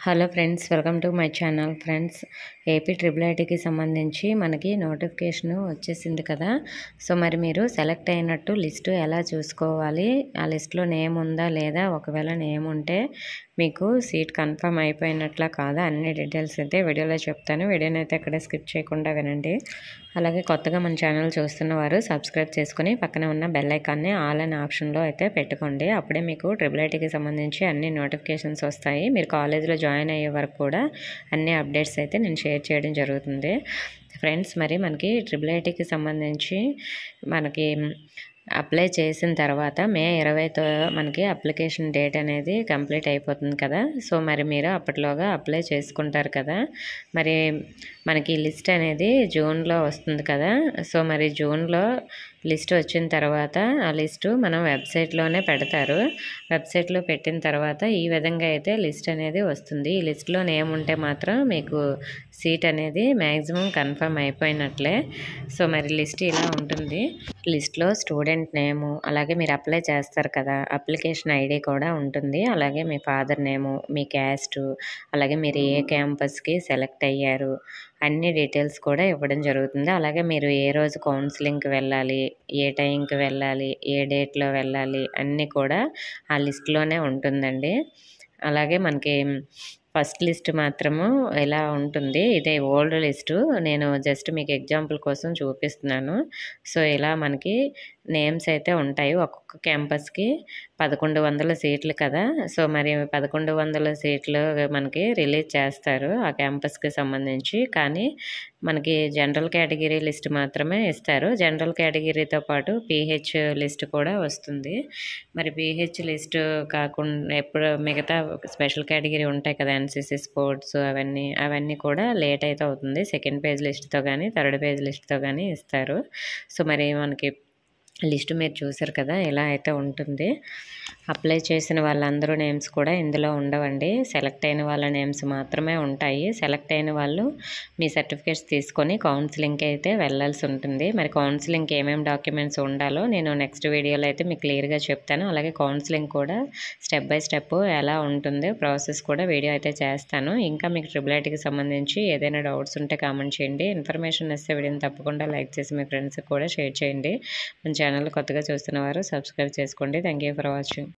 Hello friends, welcome to my channel. Friends, AP triple ఐటీకి సంబంధించి మనకి నోటిఫికేషన్ వచ్చేసింది కదా. సో మరి మీరు సెలెక్ట్ అయినట్టు లిస్టు ఎలా చూసుకోవాలి, ఆ లిస్టులో నేమ్ ఉందా లేదా, ఒకవేళ నేమ్ ఉంటే మీకు సీట్ కన్ఫర్మ్ అయిపోయినట్లా కాదా, అన్ని డీటెయిల్స్ అయితే వీడియోలో చెప్తాను. వీడియోని అయితే అక్కడే స్కిప్ చేయకుండా వినండి. అలాగే కొత్తగా మన ఛానల్ చూస్తున్నవారు సబ్స్క్రైబ్ చేసుకుని పక్కన ఉన్న బెల్ ఐకాన్ని ఆల్ అనే ఆప్షన్లో అయితే పెట్టుకోండి. అప్పుడే మీకు ట్రిపుల్ ఐటీకి సంబంధించి అన్ని నోటిఫికేషన్స్ వస్తాయి. మీరు కాలేజీలో జాయిన్ అయ్యే వరకు కూడా అన్ని అప్డేట్స్ అయితే నేను షేర్ చేయడం జరుగుతుంది. ఫ్రెండ్స్, మరి మనకి ట్రిపుల్ ఐటీకి సంబంధించి మనకి అప్లై చేసిన తర్వాత మే 20తో మనకి అప్లికేషన్ డేట్ అనేది కంప్లీట్ అయిపోతుంది కదా. సో మరి మీరు అప్పట్లోగా అప్లై చేసుకుంటారు కదా. మరి మనకి లిస్ట్ అనేది జూన్లో వస్తుంది కదా. సో మరి జూన్లో లిస్ట్ వచ్చిన తర్వాత ఆ లిస్టు మనం వెబ్సైట్లోనే పెడతారు. వెబ్సైట్లో పెట్టిన తర్వాత ఈ విధంగా అయితే లిస్ట్ అనేది వస్తుంది. ఈ లిస్ట్లో నేమ్ ఉంటే మాత్రం మీకు సీట్ అనేది మ్యాక్సిమం కన్ఫర్మ్ అయిపోయినట్లే. సో మరి లిస్ట్ ఇలా ఉంటుంది. లిస్ట్లో స్టూడెంట్ నేము, అలాగే మీరు అప్లై చేస్తారు కదా, అప్లికేషన్ ఐడి కూడా ఉంటుంది. అలాగే మీ ఫాదర్ నేము, మీ క్యాస్ట్, అలాగే మీరు ఏ క్యాంపస్కి సెలెక్ట్ అయ్యారు, అన్ని డీటెయిల్స్ కూడా ఇవ్వడం జరుగుతుంది. అలాగే మీరు ఏ రోజు కౌన్సిలింగ్కి వెళ్ళాలి, ఏ టైంకి వెళ్ళాలి, ఏ డేట్లో వెళ్ళాలి, అన్నీ కూడా ఆ లిస్ట్లోనే ఉంటుందండి. అలాగే మనకి ఫస్ట్ లిస్ట్ మాత్రము ఇలా ఉంటుంది. ఇదే ఓల్డ్ లిస్టు, నేను జస్ట్ మీకు ఎగ్జాంపుల్ కోసం చూపిస్తున్నాను. సో ఇలా మనకి నేమ్స్ అయితే ఉంటాయి. ఒక్కొక్క క్యాంపస్కి 1100 సీట్లు కదా. సో మరి 1100 సీట్లు మనకి రిలీజ్ చేస్తారు ఆ క్యాంపస్కి సంబంధించి. కానీ మనకి జనరల్ కేటగిరీ లిస్ట్ మాత్రమే ఇస్తారు. జనరల్ కేటగిరీతో పాటు పీహెచ్ లిస్ట్ కూడా వస్తుంది. మరి పీహెచ్ లిస్ట్ కాకుండా ఎప్పుడు మిగతా స్పెషల్ కేటగిరీ ఉంటాయి కదా, ఎన్సీసీ, స్పోర్ట్స్, అవన్నీ కూడా లేట్ అయితే అవుతుంది. సెకండ్ పేజ్ లిస్ట్తో కానీ థర్డ్ పేజ్ లిస్ట్తో కానీ ఇస్తారు. సో మరి మనకి లిస్ట్ మీరు చూసారు కదా, ఇలా అయితే ఉంటుంది. అప్లై చేసిన వాళ్ళందరూ నేమ్స్ కూడా ఇందులో ఉండవండి. సెలెక్ట్ అయిన వాళ్ళ నేమ్స్ మాత్రమే ఉంటాయి. సెలెక్ట్ అయిన వాళ్ళు మీ సర్టిఫికేట్స్ తీసుకొని కౌన్సిలింగ్కి అయితే వెళ్ళాల్సి ఉంటుంది. మరి కౌన్సిలింగ్కి ఏమేమి డాక్యుమెంట్స్ ఉండాలో నేను నెక్స్ట్ వీడియోలో అయితే మీకు క్లియర్గా చెప్తాను. అలాగే కౌన్సిలింగ్ కూడా స్టెప్ బై స్టెప్ ఎలా ఉంటుందో ప్రాసెస్ కూడా వీడియో అయితే చేస్తాను. ఇంకా మీకు ట్రిపుల్ ఐటీకి సంబంధించి ఏదైనా డౌట్స్ ఉంటే కామెంట్ చేయండి. ఇన్ఫర్మేషన్ వస్తే వీడియోని తప్పకుండా లైక్ చేసి మీ ఫ్రెండ్స్కి కూడా షేర్ చేయండి. మన ఛానల్ కొత్తగా చూస్తున్న వారు సబ్స్క్రైబ్ చేసుకోండి. Thank you for watching.